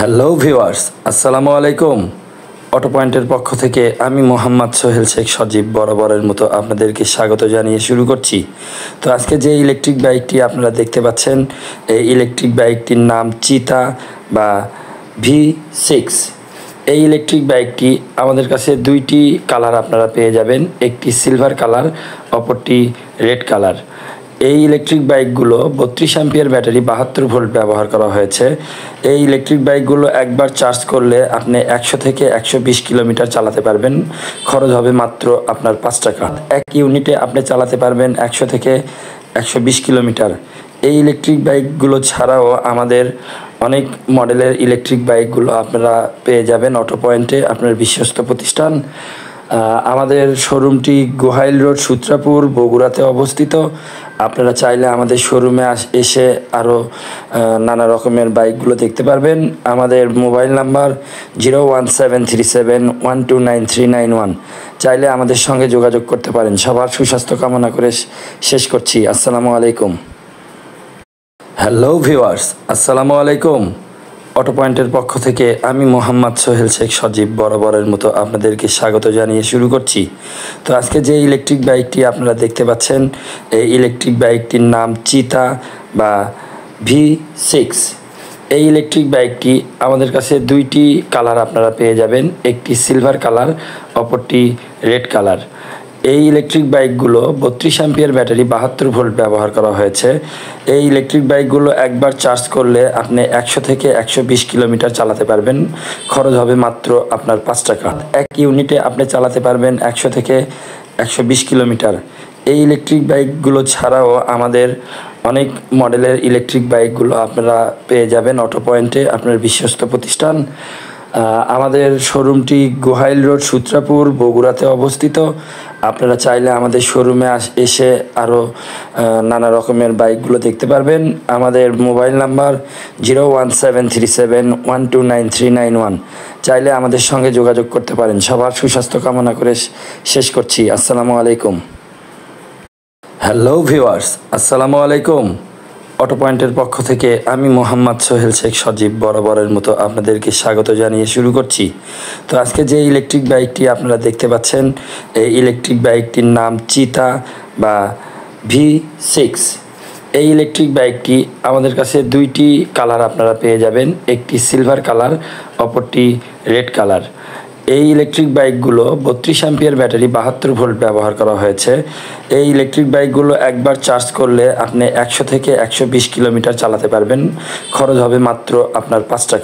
Hello viewers, আসসালামু আলাইকুম। Auto পয়েন্টের পক্ষ থেকে আমি মোহাম্মদ সোহেল শেখ সজীব বরাবরের মতো আপনাদেরকে স্বাগত জানিয়ে শুরু করছি। তো আজকে যে ইলেকট্রিক বাইকটি আপনারা দেখতে পাচ্ছেন, এই ইলেকট্রিক বাইকটির নাম চিতা বা V6। এই ইলেকট্রিক বাইকটি আমাদের কাছে দুইটি কালার আপনারা পেয়ে যাবেন, একটি সিলভার কালার, অপরটি রেড কালার। এই ইলেকট্রিক বাইকগুলো 32 অ্যাম্পিয়ার ব্যাটারি 72 ভোল্ট ব্যবহার করা হয়েছে। এই ইলেকট্রিক বাইকগুলো একবার চার্জ করলে আপনি 100 থেকে 120 কিলোমিটার চালাতে পারবেন। খরচ হবে মাত্র আপনার 5 টাকা। এক ইউনিটে আপনি চালাতে পারবেন 100 থেকে 120 কিলোমিটার। এই ইলেকট্রিক বাইকগুলো ছাড়াও আমাদের অনেক মডেলের ইলেকট্রিক বাইকগুলো আপনারা পেয়ে যাবেন অটো পয়েন্টে, আপনার বিশ্বস্ত প্রতিষ্ঠান। আমাদের শোরুমটি গোহাইল রোড, সূত্রাপুর, বগুড়াতে অবস্থিত। আপনারা চাইলে আমাদের শোরুমে এসে আরও নানা রকমের বাইকগুলো দেখতে পারবেন। আমাদের মোবাইল নাম্বার 01737129391। চাইলে আমাদের সঙ্গে যোগাযোগ করতে পারেন। সবার সুস্বাস্থ্য কামনা করে শেষ করছি। আসসালামু আলাইকুম। হ্যালো ভিউয়ার্স, আসসালামু আলাইকুম। অটো পয়েন্টের পক্ষ থেকে আমি মোহাম্মদ সোহেল শেখ সজীব বরাবরের মতো আপনাদেরকে স্বাগত জানিয়ে শুরু করছি। তো আজকে যে ইলেকট্রিক বাইকটি আপনারা দেখতে পাচ্ছেন, এই ইলেকট্রিক বাইকটির নাম চিতা বা V6। এই ইলেকট্রিক বাইকটি আমাদের কাছে দুইটি কালার আপনারা পেয়ে যাবেন, একটি সিলভার কালার, অপরটি রেড কালার। এই ইলেকট্রিক বাইকগুলো 32 অ্যাম্পিয়ার ব্যাটারি 72 ভোল্ট ব্যবহার করা হয়েছে। এই ইলেকট্রিক বাইকগুলো একবার চার্জ করলে আপনি 100 থেকে 120 কিলোমিটার চালাতে পারবেন। খরচ হবে মাত্র আপনার 5 টাকা। এক ইউনিটে আপনি চালাতে পারবেন 100 থেকে 120 কিলোমিটার। এই ইলেকট্রিক বাইকগুলো ছাড়াও আমাদের অনেক মডেলের ইলেকট্রিক বাইকগুলো আপনারা পেয়ে যাবেন অটো পয়েন্টে, আপনার বিশ্বস্ত প্রতিষ্ঠান। আমাদের শোরুমটি গোহাইল রোড, সূত্রাপুর, বগুড়াতে অবস্থিত। আপনারা চাইলে আমাদের শোরুমে এসে আরও নানা রকমের বাইকগুলো দেখতে পারবেন। আমাদের মোবাইল নাম্বার 01737129391। চাইলে আমাদের সঙ্গে যোগাযোগ করতে পারেন। সবার সুস্বাস্থ্য কামনা করে শেষ করছি। আসসালামু আলাইকুম। হ্যালো ভিউয়ার্স, আসসালামু আলাইকুম। অটো পয়েন্টের পক্ষ থেকে আমি মোহাম্মদ সোহেল শেখ সজীব বরাবরের মতো আপনাদেরকে স্বাগত জানিয়ে শুরু করছি। তো আজকে যে ইলেকট্রিক বাইকটি আপনারা দেখতে পাচ্ছেন, এই ইলেকট্রিক বাইকটির নাম চিতা বা V6। এই ইলেকট্রিক বাইকটি আমাদের কাছে দুইটি কালার আপনারা পেয়ে যাবেন, একটি সিলভার কালার, অপরটি রেড কালার। এই ইলেকট্রিক বাইকগুলো 32 অ্যাম্পিয়ার ব্যাটারি 72 ভোল্ট ব্যবহার করা হয়েছে। এই ইলেকট্রিক বাইকগুলো একবার চার্জ করলে আপনি 100 থেকে 120 কিলোমিটার চালাতে পারবেন। খরচ হবে মাত্র আপনার 5 টাকা।